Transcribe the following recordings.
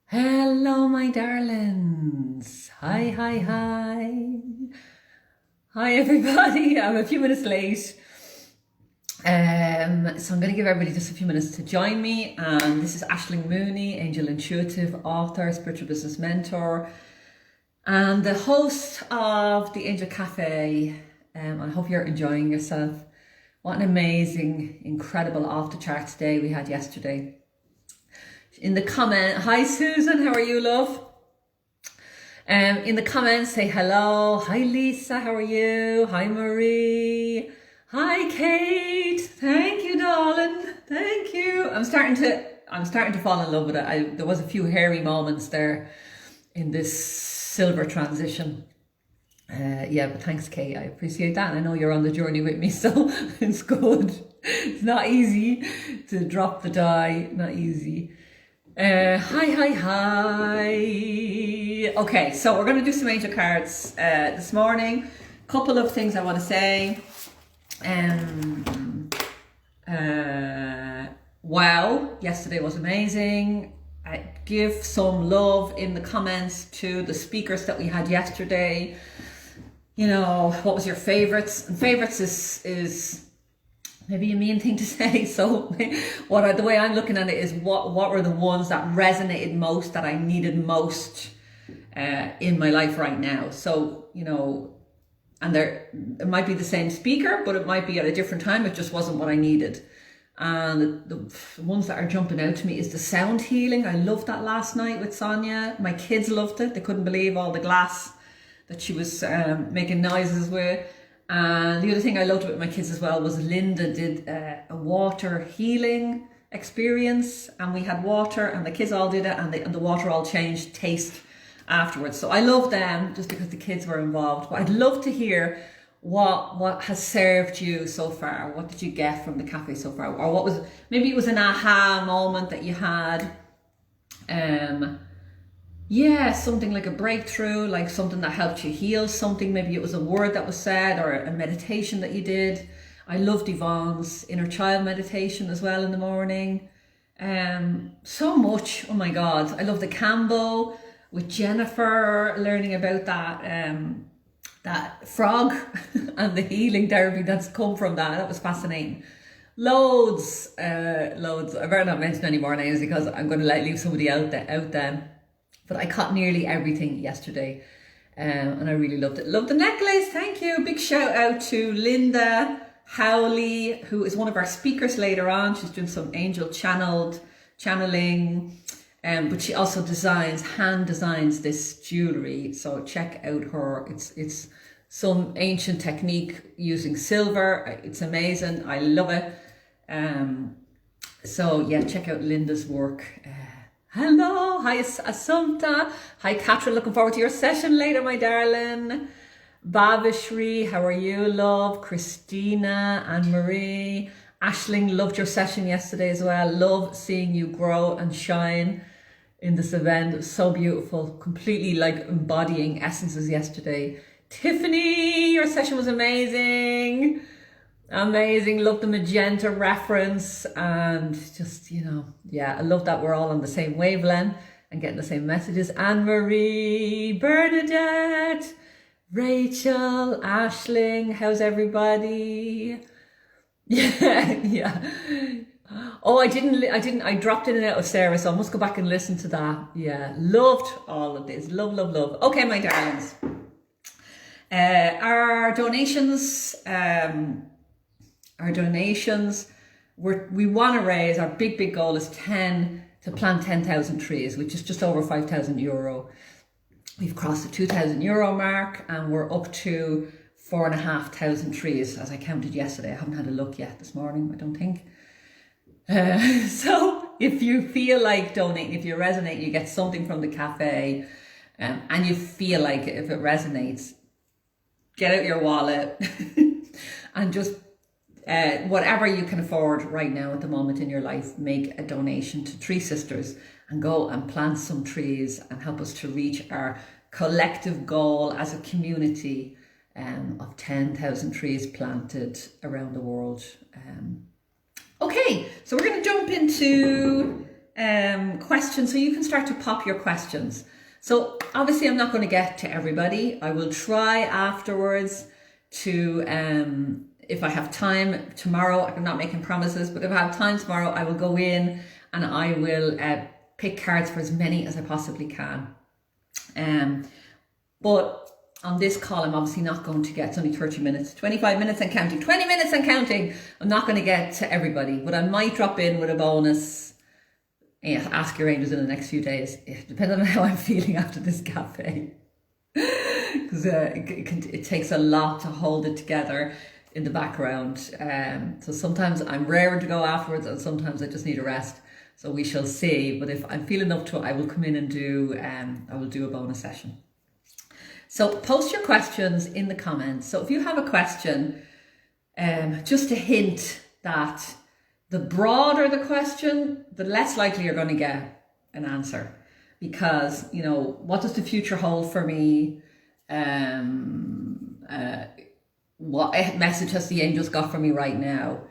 Hello, my darlings. Hi, hi, hi. Hi, everybody. I'm a few minutes late. So I'm going to give everybody just a few minutes to join me. And this is Aishling Mooney, Angel Intuitive, author, spiritual business mentor, and the host of the Angel Cafe. I hope you're enjoying yourself. What an amazing, incredible off the charts day we had yesterday. In the comment, hi Susan, how are you, love? In the comments, say hello. Hi Lisa, how are you? Hi Marie. Hi Kate. Thank you, darling. Thank you. I'm starting to fall in love with it. There was a few hairy moments there in this silver transition. Yeah, but thanks, Kate. I appreciate that. And I know you're on the journey with me, so it's good. It's not easy to drop the die. Not easy. Hi. Okay, so we're going to do some angel cards this morning. Couple of things I want to say. Wow, yesterday was amazing. I give some love in the comments to the speakers that we had yesterday. You know, what was your favorites? And favorites is maybe a mean thing to say. So the way I'm looking at it is what were the ones that resonated most, that I needed most in my life right now. So, you know, and it might be the same speaker, but it might be at a different time. It just wasn't what I needed. And the ones that are jumping out to me is the sound healing. I loved that last night with Sonia. My kids loved it. They couldn't believe all the glass that she was making noises with. And the other thing I loved with my kids as well was Linda did a water healing experience, and we had water and the kids all did it, and the water all changed taste afterwards. So I love them just because the kids were involved. But I'd love to hear what has served you so far. What did you get from the cafe so far? Or what was, maybe it was an aha moment that you had. Yeah, something like a breakthrough, like something that helped you heal something. Maybe it was a word that was said or a meditation that you did. I loved Yvonne's inner child meditation as well in the morning. So much. Oh my God. I love the Cambo with Jennifer, learning about that frog and the healing therapy that's come from that. That was fascinating. Loads. I better not mention any more names because I'm going to leave somebody out then. But I caught nearly everything yesterday, and I really loved it. Love the necklace, thank you. Big shout out to Linda Howley, who is one of our speakers later on. She's doing some angel channeling, but she also hand designs this jewelry. So check out her. It's some ancient technique using silver. It's amazing. I love it. So yeah, check out Linda's work. Hello, hi Assumpta, hi Catherine, looking forward to your session later, my darling. Bhavishri, how are you, love? Christina, Anne-Marie, Aishling, loved your session yesterday as well. Love seeing you grow and shine in this event. It was so beautiful, completely like embodying essences yesterday. Tiffany, your session was amazing. Amazing, love the magenta reference, and just, you know, yeah, I love that we're all on the same wavelength and getting the same messages. Anne-Marie, Bernadette, Rachel, Aishling, how's everybody? Yeah. Oh, I dropped in and out of Sarah, so I must go back and listen to that. Yeah, loved all of this. Love. Okay, my darlings. Our donations, we want to raise, our big goal is to plant 10,000 trees, which is just over €5,000. We've crossed the €2,000 mark, and we're up to 4,500 trees as I counted yesterday. I haven't had a look yet this morning, I don't think. So if you feel like donating, if you resonate, you get something from the cafe, and you feel like if it resonates, get out your wallet and just whatever you can afford right now at the moment in your life, make a donation to Tree Sisters and go and plant some trees and help us to reach our collective goal as a community of 10,000 trees planted around the world. Okay, so we're going to jump into questions, so you can start to pop your questions. So obviously I'm not going to get to everybody. I will try afterwards to, if I have time tomorrow, I'm not making promises, but if I have time tomorrow, I will go in and I will pick cards for as many as I possibly can. But on this call, I'm obviously not going to get, it's only 30 minutes, 25 minutes and counting, 20 minutes and counting. I'm not going to get to everybody, but I might drop in with a bonus. Ask your angels in the next few days, depending on how I'm feeling after this cafe. Because it takes a lot to hold it together in the background. So sometimes I'm raring to go afterwards, and sometimes I just need a rest. So we shall see. But if I'm feeling up to it, I will come in and I will do a bonus session. So post your questions in the comments. So if you have a question, just a hint that the broader the question, the less likely you're going to get an answer. Because, you know, what does the future hold for me? What message has the angels got for me right now?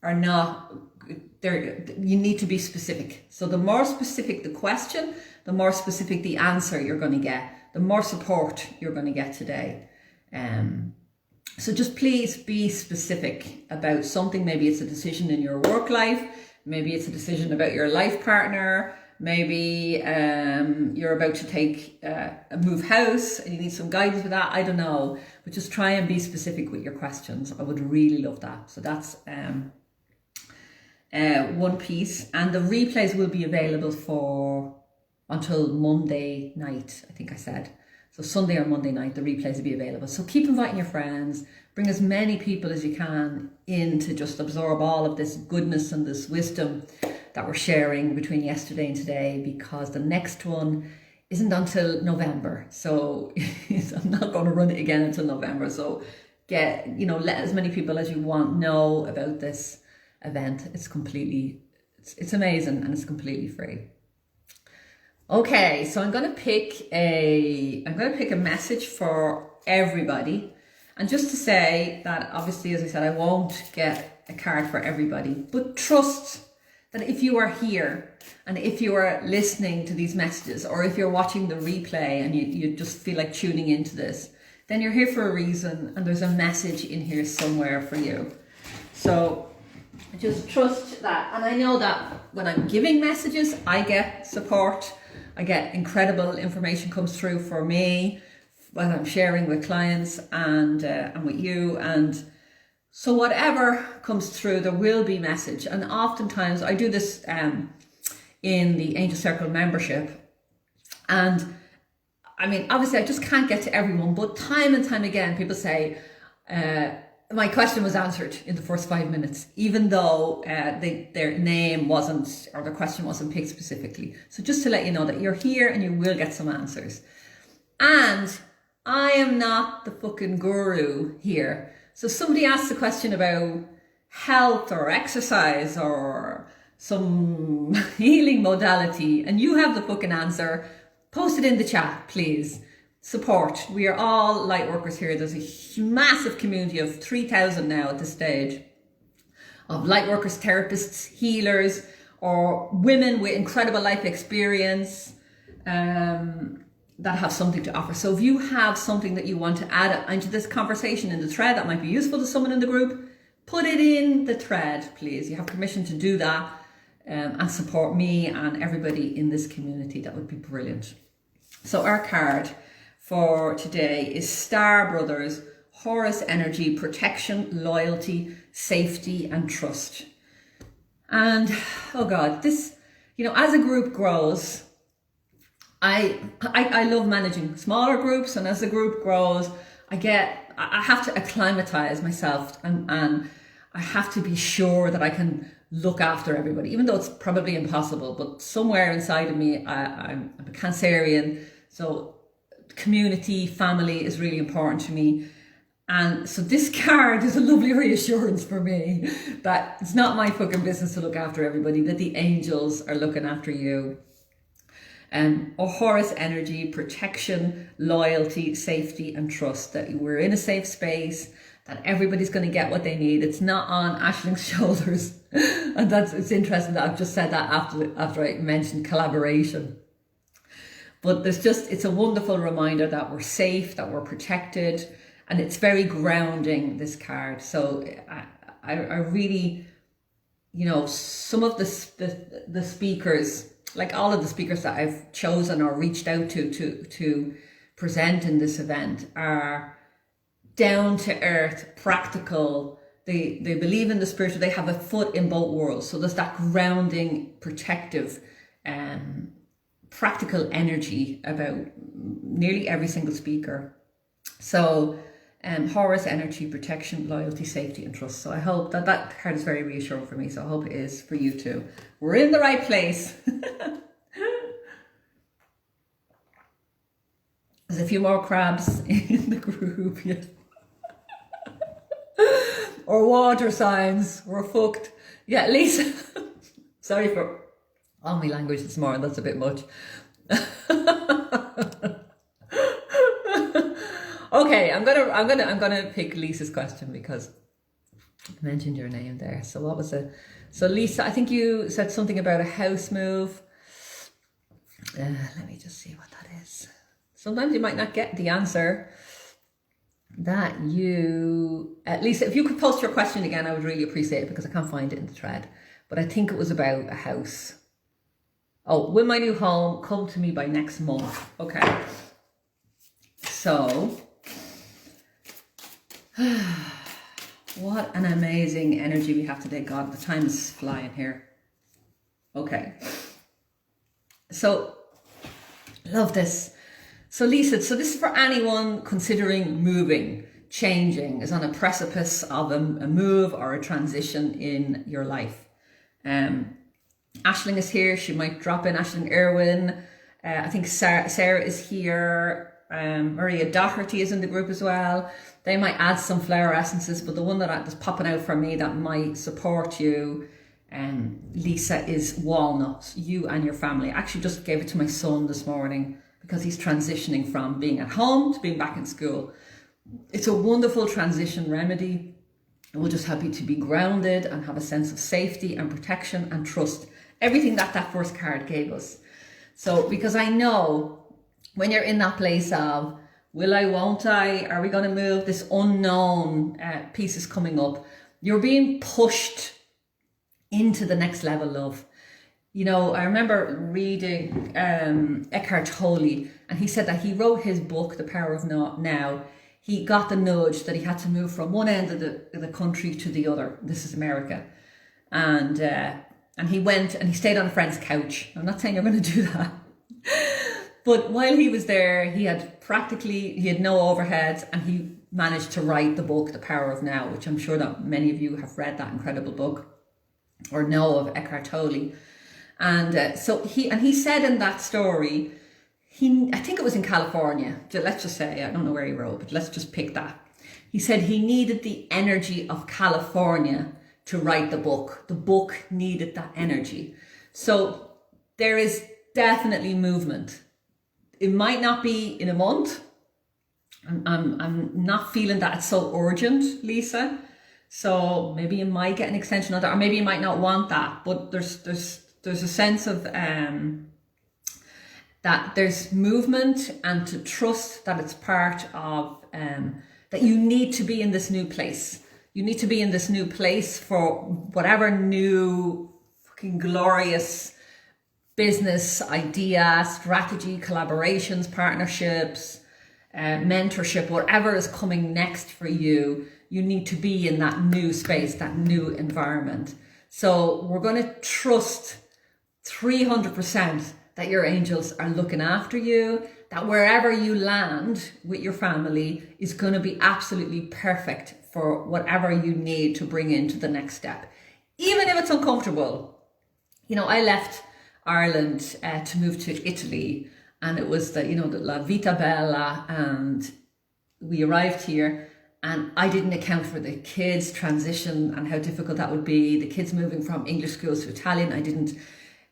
Are not there. You need to be specific. So the more specific the question, the more specific the answer you're going to get, the more support you're going to get today. So just please be specific about something. Maybe it's a decision in your work life. Maybe it's a decision about your life partner. Maybe you're about to move house and you need some guidance with that. I don't know. But just try and be specific with your questions. I would really love that. So that's one piece. And the replays will be available until Monday night, I think I said. So Sunday or Monday night, the replays will be available. So keep inviting your friends. Bring as many people as you can in to just absorb all of this goodness and this wisdom that we're sharing between yesterday and today, because the next one isn't until November. So I'm not going to run it again until November. So let as many people as you want know about this event. It's amazing, and it's completely free. Okay, so I'm going to pick a message for everybody. And just to say that, obviously, as I said, I won't get a card for everybody, but trust that if you are here and if you are listening to these messages, or if you're watching the replay and you just feel like tuning into this, then you're here for a reason, and there's a message in here somewhere for you. So just trust that. And I know that when I'm giving messages, I get support. I get incredible information comes through for me when I'm sharing with clients and with you. And so whatever comes through, there will be message. And oftentimes I do this in the Angel Circle membership. And I mean, obviously I just can't get to everyone, but time and time again, people say, my question was answered in the first 5 minutes, even though their name wasn't, or their question wasn't picked specifically. So just to let you know that you're here and you will get some answers. And I am not the fucking guru here. So somebody asks a question about health or exercise or some healing modality, and you have the fucking answer, post it in the chat, please. Support. We are all light workers here. There's a massive community of 3,000 now at this stage of light workers, therapists, healers, or women with incredible life experience that have something to offer. So if you have something that you want to add into this conversation in the thread that might be useful to someone in the group, put it in the thread, please. You have permission to do that and support me and everybody in this community. That would be brilliant. So our card for today is Star Brothers, Horus Energy, Protection, Loyalty, Safety and Trust. And oh God, this, as a group grows, I love managing smaller groups, and as the group grows, I have to acclimatize myself and I have to be sure that I can look after everybody, even though it's probably impossible. But somewhere inside of me, I'm a Cancerian, so community, family is really important to me. And so this card is a lovely reassurance for me that it's not my fucking business to look after everybody, that the angels are looking after you. Or Horus Energy, Protection, Loyalty, Safety and Trust, that we're in a safe space, that everybody's going to get what they need. It's not on Aisling's shoulders. And it's interesting that I've just said that after I mentioned collaboration. But it's a wonderful reminder that we're safe, that we're protected, and it's very grounding, this card. So I really, some of the speakers, like all of the speakers that I've chosen or reached out to present in this event, are down to earth, practical. They believe in the spiritual. They have a foot in both worlds. So there's that grounding, protective, practical energy about nearly every single speaker. So Horus, energy, protection, loyalty, safety, and trust. So I hope that card is very reassuring for me. So I hope it is for you too. We're in the right place. There's a few more crabs in the group. Yeah. Or water signs. We're fucked. Yeah, Lisa. Sorry for all my language this morning. That's a bit much. Okay, I'm gonna pick Lisa's question because I mentioned your name there. So what was it? So Lisa, I think you said something about a house move. Let me just see what that is. Sometimes you might not get the answer that you, Lisa, if you could post your question again, I would really appreciate it because I can't find it in the thread. But I think it was about a house. Oh, will my new home come to me by next month? Okay. So, what an amazing energy we have today. God, the time is flying here. Okay. So, love this. So Lisa, so this is for anyone considering moving, changing, is on a precipice of a move or a transition in your life. Aishling is here. She might drop in. Aishling Irwin. I think Sarah is here. Maria Doherty is in the group as well. They might add some flower essences, but the one that's popping out for me that might support you, Lisa, is walnuts. You and your family. I actually just gave it to my son this morning because he's transitioning from being at home to being back in school. It's a wonderful transition remedy. It will just help you to be grounded and have a sense of safety and protection and trust. Everything that first card gave us. So, because I know when you're in that place of, will I, won't I, are we going to move, this unknown piece is coming up. You're being pushed into the next level of, I remember reading Eckhart Tolle, and he said that he wrote his book, The Power of Now. He got the nudge that he had to move from one end of the country to the other. This is America. And he went and he stayed on a friend's couch. I'm not saying you're going to do that. But while he was there, he had no overheads, and he managed to write the book, The Power of Now, which I'm sure that many of you have read that incredible book or know of Eckhart Tolle. And so he said in that story, I think it was in California, let's just say, I don't know where he wrote, but let's just pick that. He said he needed the energy of California to write the book. The book needed that energy. So there is definitely movement. It might not be in a month. I'm not feeling that it's so urgent, Lisa. So maybe you might get an extension of that, or maybe you might not want that. But there's a sense of that there's movement, and to trust that it's part of that you need to be in this new place. You need to be in this new place for whatever new fucking glorious business idea, strategy, collaborations, partnerships, mentorship, whatever is coming next for you. You need to be in that new space, that new environment. So we're going to trust 300% that your angels are looking after you, that wherever you land with your family is going to be absolutely perfect for whatever you need to bring into the next step. Even if it's uncomfortable. I left Ireland to move to Italy, and it was the La Vita Bella, and we arrived here, and I didn't account for the kids' transition and how difficult that would be. The kids moving from English schools to Italian, I didn't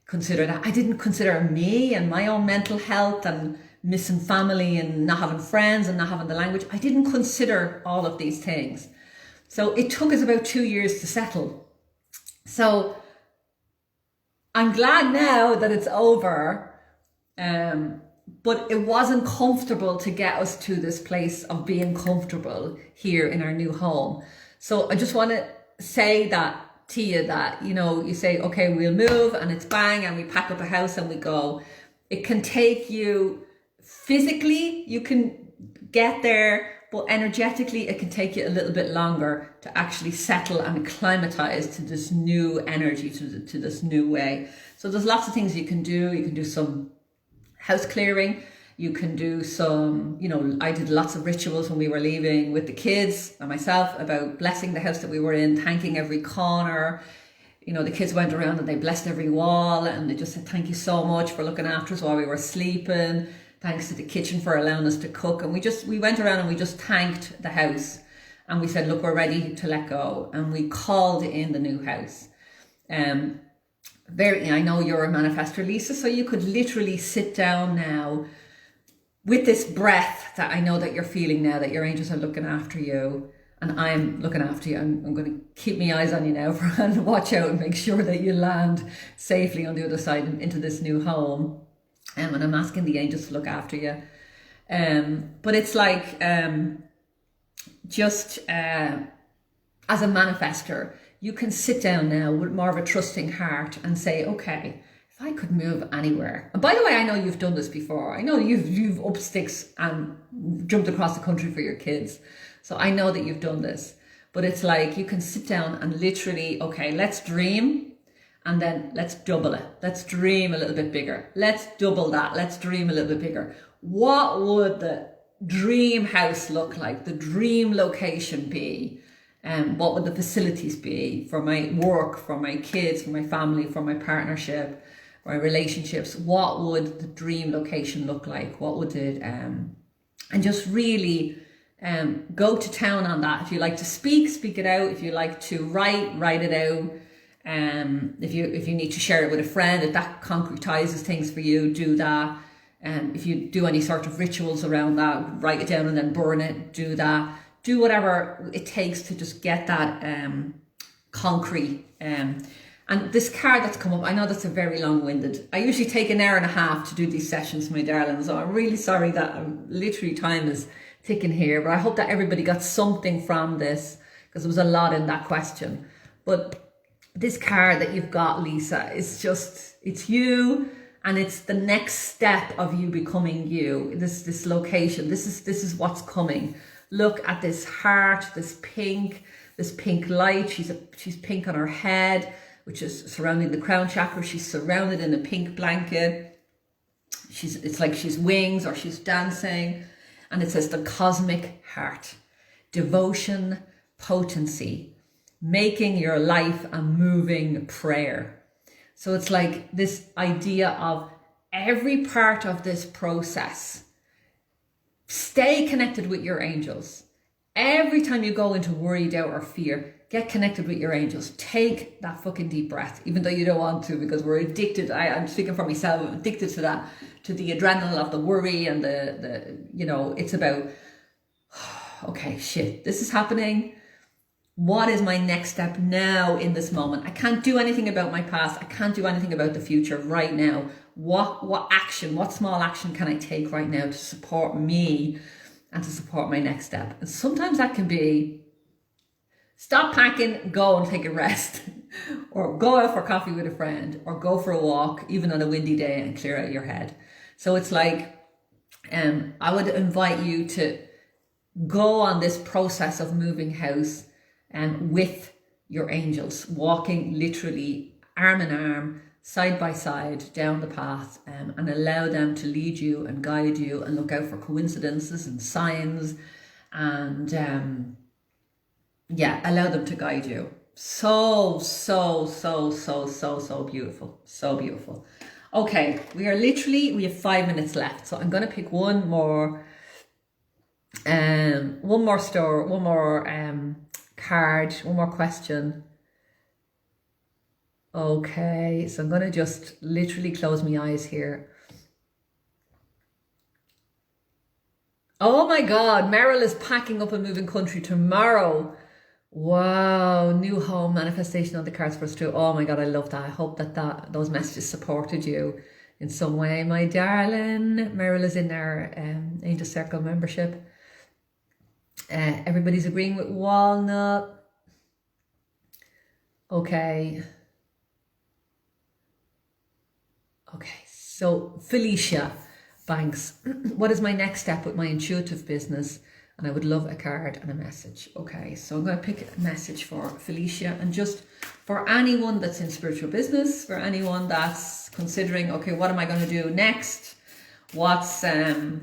consider that. I didn't consider me and my own mental health and missing family and not having friends and not having the language. I didn't consider all of these things. So it took us about 2 years to settle. So I'm glad now that it's over, but it wasn't comfortable to get us to this place of being comfortable here in our new home. So I just want to say that to you, that, you know, you say, okay, we'll move, and it's bang, and we pack up a house and we go. It can take you physically, you can get there, but energetically it can take you a little bit longer to actually settle and acclimatize to this new energy, to this new way. So there's lots of things you can do. You can do some house clearing. You can do some, you know, I did lots of rituals when we were leaving with the kids and myself about blessing the house that we were in, thanking every corner. You know, the kids went around and they blessed every wall, and they just said, thank you so much for looking after us while we were sleeping. Thanks to the kitchen for allowing us to cook. And we went around and we just thanked the house, and we said, look, we're ready to let go. And we called in the new house. I know you're a manifestor, Lisa, so you could literally sit down now with this breath that I know that you're feeling now, that your angels are looking after you, and I'm looking after you. I'm going to keep my eyes on you now and watch out and make sure that you land safely on the other side into this new home. And I'm asking the angels to look after you. But it's like, as a manifestor, you can sit down now with more of a trusting heart and say, okay, if I could move anywhere. And by the way, I know you've done this before. I know you've up sticks and jumped across the country for your kids. So I know that you've done this. But it's like, you can sit down and literally, okay, let's dream. And then let's double it. Let's dream a little bit bigger. Let's double that. Let's dream a little bit bigger. What would the dream house look like? The dream location be? What would the facilities be for my work, for my kids, for my family, for my partnership, my relationships? What would the dream location look like? What would it, and just really go to town on that. If you like to speak it out. If you like to write it out. If you need to share it with a friend, if that concretizes things for you, do that. If you do any sort of rituals around that, write it down and then burn it, do that. Do whatever it takes to just get that concrete. And this card that's come up, I know that's a very long-winded. I usually take an hour and a half to do these sessions, my darling. So I'm really sorry that literally time is ticking here. But I hope that everybody got something from this, because there was a lot in that question. But this card that you've got, Lisa, is just, it's you, and it's the next step of you becoming you. This location, this is what's coming. Look at this heart, this pink light. She's pink on her head, which is surrounding the crown chakra. She's surrounded in a pink blanket. It's like she's wings or she's dancing. And it says the cosmic heart, devotion, potency, making your life a moving prayer. So it's like this idea of every part of this process. Stay connected with your angels. Every time you go into worry, doubt, or fear, get connected with your angels. Take that fucking deep breath, even though you don't want to, because we're addicted. I'm speaking for myself. I'm addicted to that, to the adrenaline of the worry and it's about, okay, shit, this is happening. What is my next step now in this moment? I can't do anything about my past. I can't do anything about the future right now. What action, what small action can I take right now to support me and to support my next step? And sometimes that can be stop packing, go and take a rest, or go out for coffee with a friend, or go for a walk, even on a windy day, and clear out your head. So it's like, I would invite you to go on this process of moving house with your angels, walking literally arm in arm, side by side down the path, and allow them to lead you and guide you, and look out for coincidences and signs, and allow them to guide you. So beautiful. So beautiful. Okay, we have 5 minutes left. So I'm going to pick one more card, one more question. Okay, so I'm going to just literally close my eyes here. Oh my God, Meryl is packing up and moving country tomorrow. Wow, new home manifestation on the cards for us too. Oh my God, I love that. I hope that those messages supported you in some way, my darling. Meryl is in our Angel Circle membership. Everybody's agreeing with Walnut. Okay. Okay, so Felicia Banks, what is my next step with my intuitive business? And I would love a card and a message. Okay, so I'm going to pick a message for Felicia, and just for anyone that's in spiritual business, for anyone that's considering, okay, what am I going to do next? What's the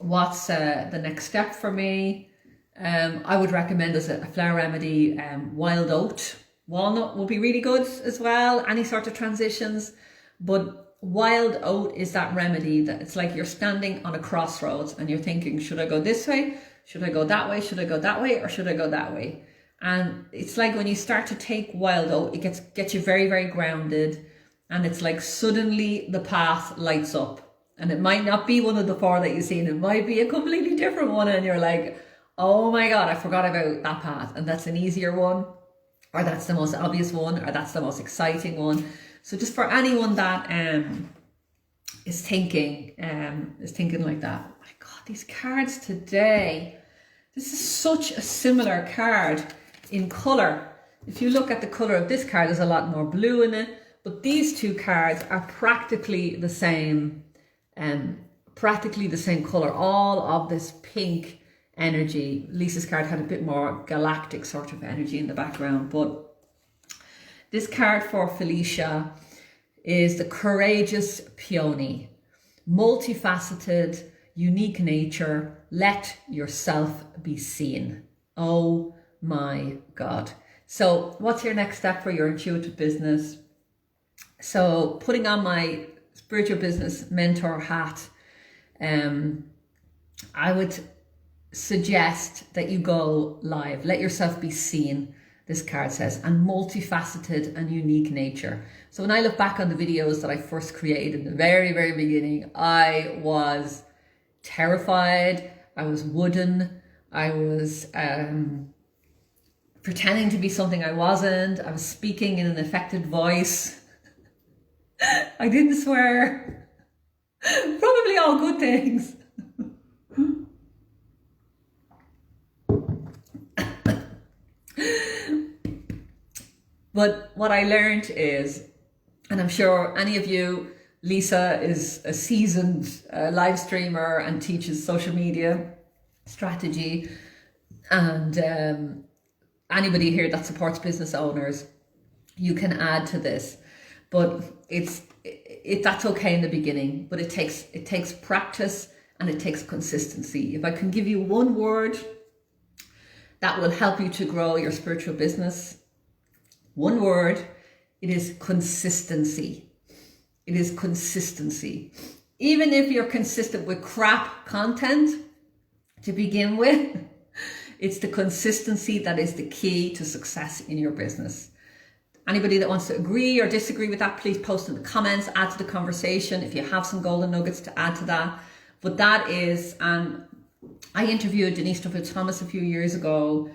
next step for me? I would recommend as a flower remedy, wild oat. Walnut will be really good as well, any sort of transitions. But wild oat is that remedy that it's like you're standing on a crossroads and you're thinking, should I go this way? Should I go that way? Should I go that way? Or should I go that way? And it's like when you start to take wild oat, it gets you very, very grounded. And it's like suddenly the path lights up. And it might not be one of the four that you've seen. It might be a completely different one. And you're like, oh my God, I forgot about that path. And that's an easier one. Or that's the most obvious one. Or that's the most exciting one. So just for anyone that is thinking like that. Oh my God, these cards today. This is such a similar card in colour. If you look at the colour of this card, there's a lot more blue in it. But these two cards are practically the same colour. All of this pink energy. Lisa's card had a bit more galactic sort of energy in the background, but this card for Felicia is the courageous peony. Multifaceted, unique nature. Let yourself be seen. Oh my God. So what's your next step for your intuitive business? So putting on my spiritual business mentor hat, I would suggest that you go live. Let yourself be seen. This card says, and multifaceted and unique nature. So when I look back on the videos that I first created in the very, very beginning, I was terrified. I was wooden. I was pretending to be something I wasn't. I was speaking in an affected voice. I didn't swear. Probably all good things. But what I learned is, and I'm sure any of you, Lisa is a seasoned live streamer and teaches social media strategy, and anybody here that supports business owners, you can add to this. But that's okay in the beginning, but it takes practice and it takes consistency. If I can give you one word that will help you to grow your spiritual business, one word, it is consistency. It is consistency. Even if you're consistent with crap content to begin with, it's the consistency that is the key to success in your business. Anybody that wants to agree or disagree with that, please post in the comments, add to the conversation if you have some golden nuggets to add to that. But that is, I interviewed Denise Duffield-Thomas a few years ago,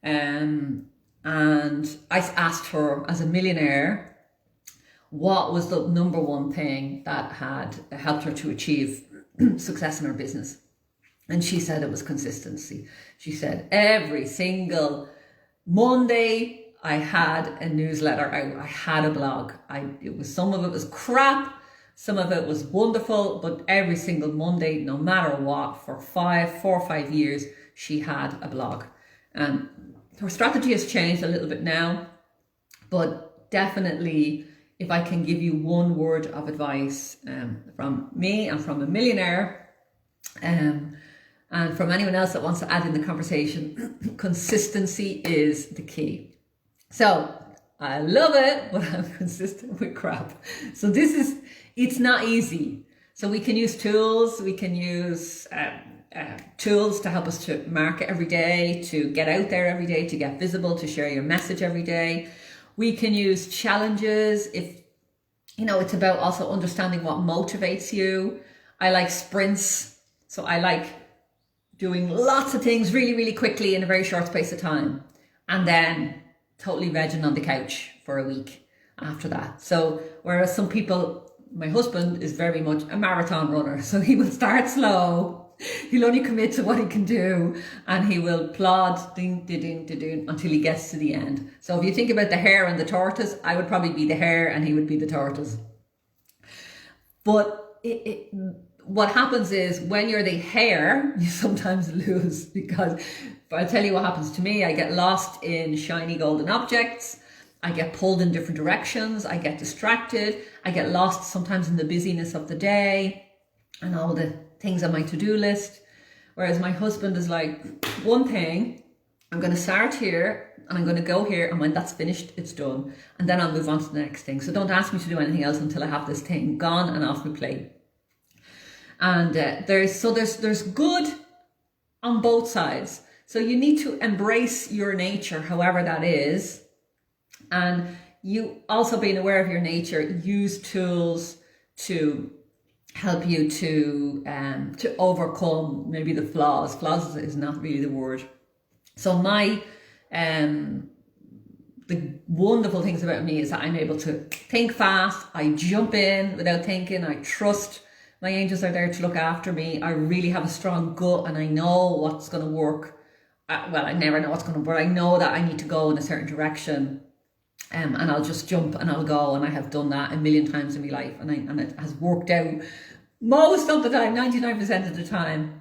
and I asked her, as a millionaire, what was the number one thing that had helped her to achieve success in her business. And she said it was consistency. She said every single Monday I had a newsletter, I had a blog. Some of it was crap, some of it was wonderful, but every single Monday, no matter what, for 4 or 5 years, she had a blog. And her strategy has changed a little bit now, but definitely, if I can give you one word of advice from me and from a millionaire, and from anyone else that wants to add in the conversation, consistency is the key. So I love it, but I'm consistent with crap. So it's not easy. So we can use tools, we can use tools to help us to market every day, to get out there every day, to get visible, to share your message every day. We can use challenges if, it's about also understanding what motivates you. I like sprints. So I like doing lots of things really, really quickly in a very short space of time. and then totally vegging on the couch for a week after that. So whereas some people, my husband is very much a marathon runner, so he will start slow. He'll only commit to what he can do, and he will plod ding, ding, ding, ding, ding, until he gets to the end. So if you think about the hare and the tortoise, I would probably be the hare and he would be the tortoise. But what happens is when you're the hare, you sometimes lose, because I'll tell you what happens to me. I get lost in shiny golden objects. I get pulled in different directions. I get distracted. I get lost sometimes in the busyness of the day and all the things on my to-do list. Whereas my husband is like, one thing, I'm going to start here and I'm going to go here, and when that's finished, it's done. And then I'll move on to the next thing. So don't ask me to do anything else until I have this thing gone and off my plate. And there's good on both sides. So you need to embrace your nature, however that is. And you also, being aware of your nature, use tools to help you to overcome maybe the flaws. Flaws is not really the word. So the wonderful things about me is that I'm able to think fast. I jump in without thinking. I trust my angels are there to look after me. I really have a strong gut, and I know what's going to work. Well, I never know what's going to work. I know that I need to go in a certain direction. And I'll just jump and I'll go, and I have done that a million times in my life, and it has worked out most of the time, 99% of the time.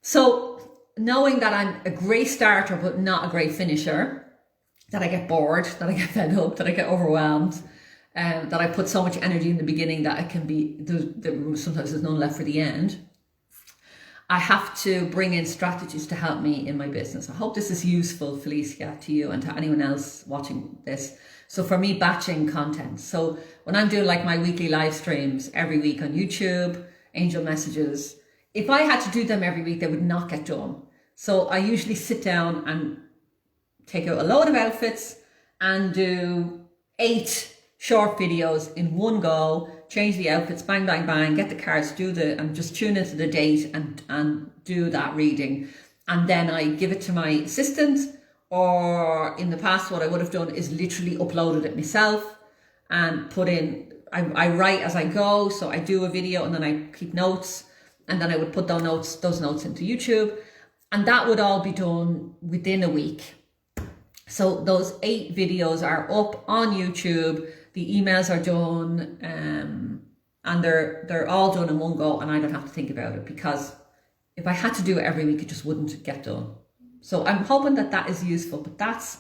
So knowing that I'm a great starter but not a great finisher, that I get bored, that I get fed up, that I get overwhelmed, that I put so much energy in the beginning that it can be, sometimes there's none left for the end. I have to bring in strategies to help me in my business. I hope this is useful, Felicia, to you and to anyone else watching this. So for me, batching content. So when I'm doing like my weekly live streams every week on YouTube, angel messages, if I had to do them every week, they would not get done. So I usually sit down and take out a load of outfits and do 8 short videos in one go, change the outfits, bang, bang, bang, get the cards, and just tune into the date and do that reading. And then I give it to my assistant, or in the past, what I would have done is literally uploaded it myself and put in, I write as I go. So I do a video and then I keep notes, and then I would put those notes into YouTube, and that would all be done within a week. So those 8 videos are up on YouTube. The emails are done, and they're all done in one go, and I don't have to think about it, because if I had to do it every week, it just wouldn't get done. So I'm hoping that is useful, but that's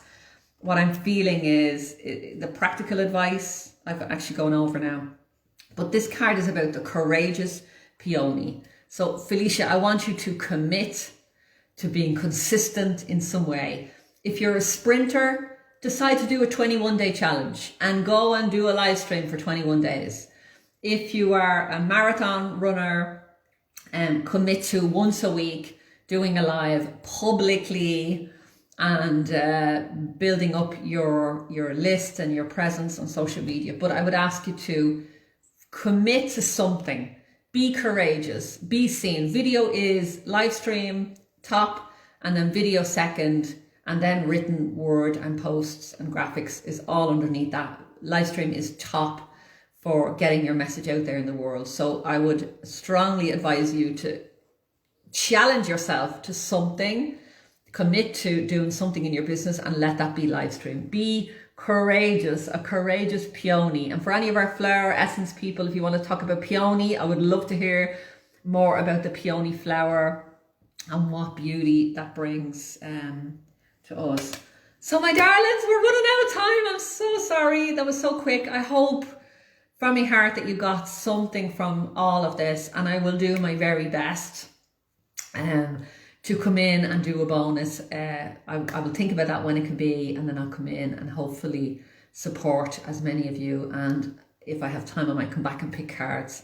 what I'm feeling is the practical advice I've actually gone over now. But this card is about the courageous peony. So Felicia, I want you to commit to being consistent in some way. If you're a sprinter, decide to do a 21-day challenge and go and do a live stream for 21 days. If you are a marathon runner, commit to once a week doing a live publicly and building up your list and your presence on social media. But I would ask you to commit to something. Be courageous, be seen. Video is live stream top, and then video second, and then written word and posts and graphics is all underneath that. Live stream is top for getting your message out there in the world. So I would strongly advise you to challenge yourself to something, commit to doing something in your business, and let that be live stream. Be courageous, a courageous peony. And for any of our flower essence people, if you want to talk about peony, I would love to hear more about the peony flower and what beauty that brings to us. So my darlings, we're running out of time. I'm so sorry. That was so quick. I hope from my heart that you got something from all of this, and I will do my very best to come in and do a bonus. I will think about that when it can be, and then I'll come in and hopefully support as many of you. And if I have time, I might come back and pick cards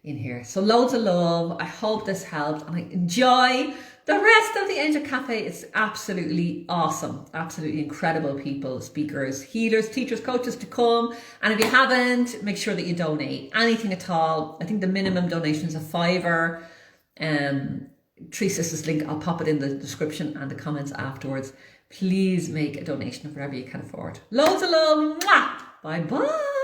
in here. So loads of love. I hope this helped, and I enjoy the rest of the Angel Cafe. It's absolutely awesome. Absolutely incredible people, speakers, healers, teachers, coaches to come. And if you haven't, make sure that you donate anything at all. I think the minimum donation is a £5. Tree Sisters link, I'll pop it in the description and the comments afterwards. please make a donation of whatever you can afford. Loads of love. Mwah! Bye bye.